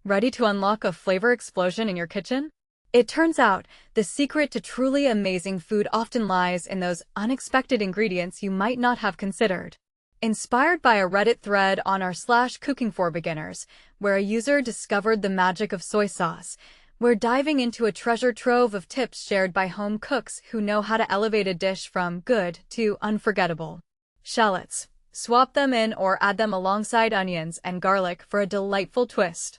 Ready to unlock a flavor explosion in your kitchen? It turns out, the secret to truly amazing food often lies in those unexpected ingredients you might not have considered. Inspired by a Reddit thread on r/cookingforbeginners, where a user discovered the magic of soy sauce, we're diving into a treasure trove of tips shared by home cooks who know how to elevate a dish from good to unforgettable. Shallots. Swap them in or add them alongside onions and garlic for a delightful twist.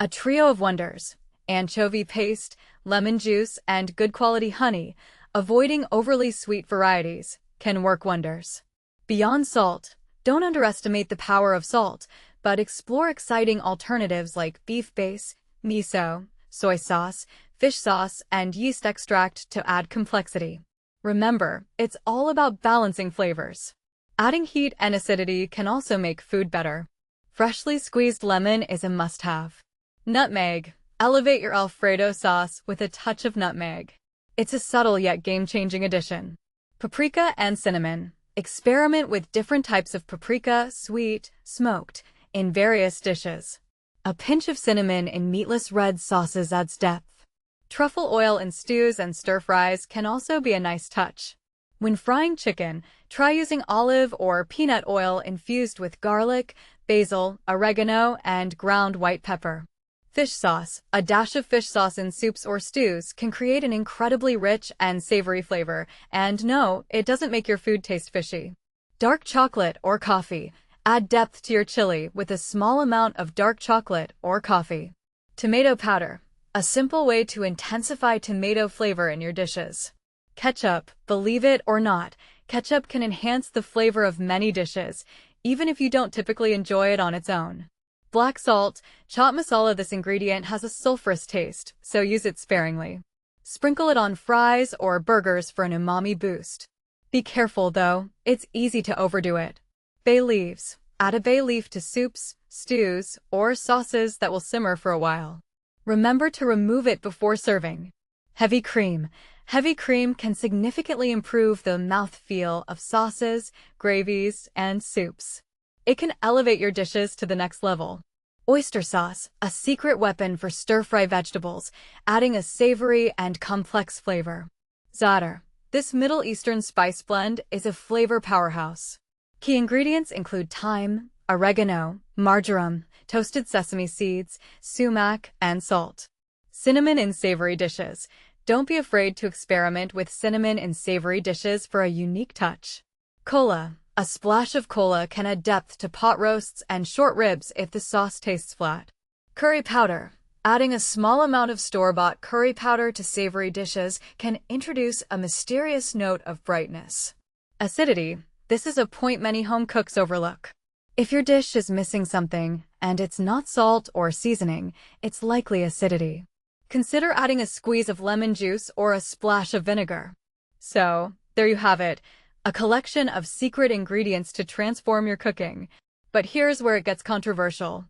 A trio of wonders: anchovy paste, lemon juice, and good quality honey, avoiding overly sweet varieties, can work wonders. Beyond salt, don't underestimate the power of salt, but explore exciting alternatives like beef base, miso, soy sauce, fish sauce, and yeast extract to add complexity. Remember, it's all about balancing flavors. Adding heat and acidity can also make food better. Freshly squeezed lemon is a must-have. Nutmeg. Elevate your Alfredo sauce with a touch of nutmeg. It's a subtle yet game-changing addition. Paprika and cinnamon. Experiment with different types of paprika, sweet, smoked, in various dishes. A pinch of cinnamon in meatless red sauces adds depth. Truffle oil in stews and stir-fries can also be a nice touch. When frying chicken, try using olive or peanut oil infused with garlic, basil, oregano, and ground white pepper. Fish sauce. A dash of fish sauce in soups or stews can create an incredibly rich and savory flavor, and no, it doesn't make your food taste fishy. Dark chocolate or coffee. Add depth to your chili with a small amount of dark chocolate or coffee. Tomato powder. A simple way to intensify tomato flavor in your dishes. Ketchup. Believe it or not, ketchup can enhance the flavor of many dishes, even if you don't typically enjoy it on its own. Black salt. Chaat masala. This ingredient has a sulfurous taste, so use it sparingly. Sprinkle it on fries or burgers for an umami boost. Be careful though, it's easy to overdo it. Bay leaves. Add a bay leaf to soups, stews, or sauces that will simmer for a while. Remember to remove it before serving. Heavy cream. Heavy cream can significantly improve the mouthfeel of sauces, gravies, and soups. It can elevate your dishes to the next level. Oyster sauce, a secret weapon for stir-fry vegetables, adding a savory and complex flavor. Za'atar. This Middle Eastern spice blend is a flavor powerhouse. Key ingredients include thyme, oregano, marjoram, toasted sesame seeds, sumac, and salt. Cinnamon in savory dishes. Don't be afraid to experiment with cinnamon in savory dishes for a unique touch. Cola. A splash of cola can add depth to pot roasts and short ribs if the sauce tastes flat. Curry powder. Adding a small amount of store-bought curry powder to savory dishes can introduce a mysterious note of brightness. Acidity. This is a point many home cooks overlook. If your dish is missing something, and it's not salt or seasoning, it's likely acidity. Consider adding a squeeze of lemon juice or a splash of vinegar. So, there you have it. A collection of secret ingredients to transform your cooking. But here's where it gets controversial.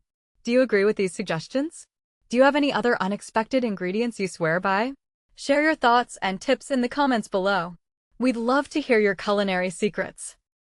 Do you agree with these suggestions? Do you have any other unexpected ingredients you swear by? Share your thoughts and tips in the comments below. We'd love to hear your culinary secrets.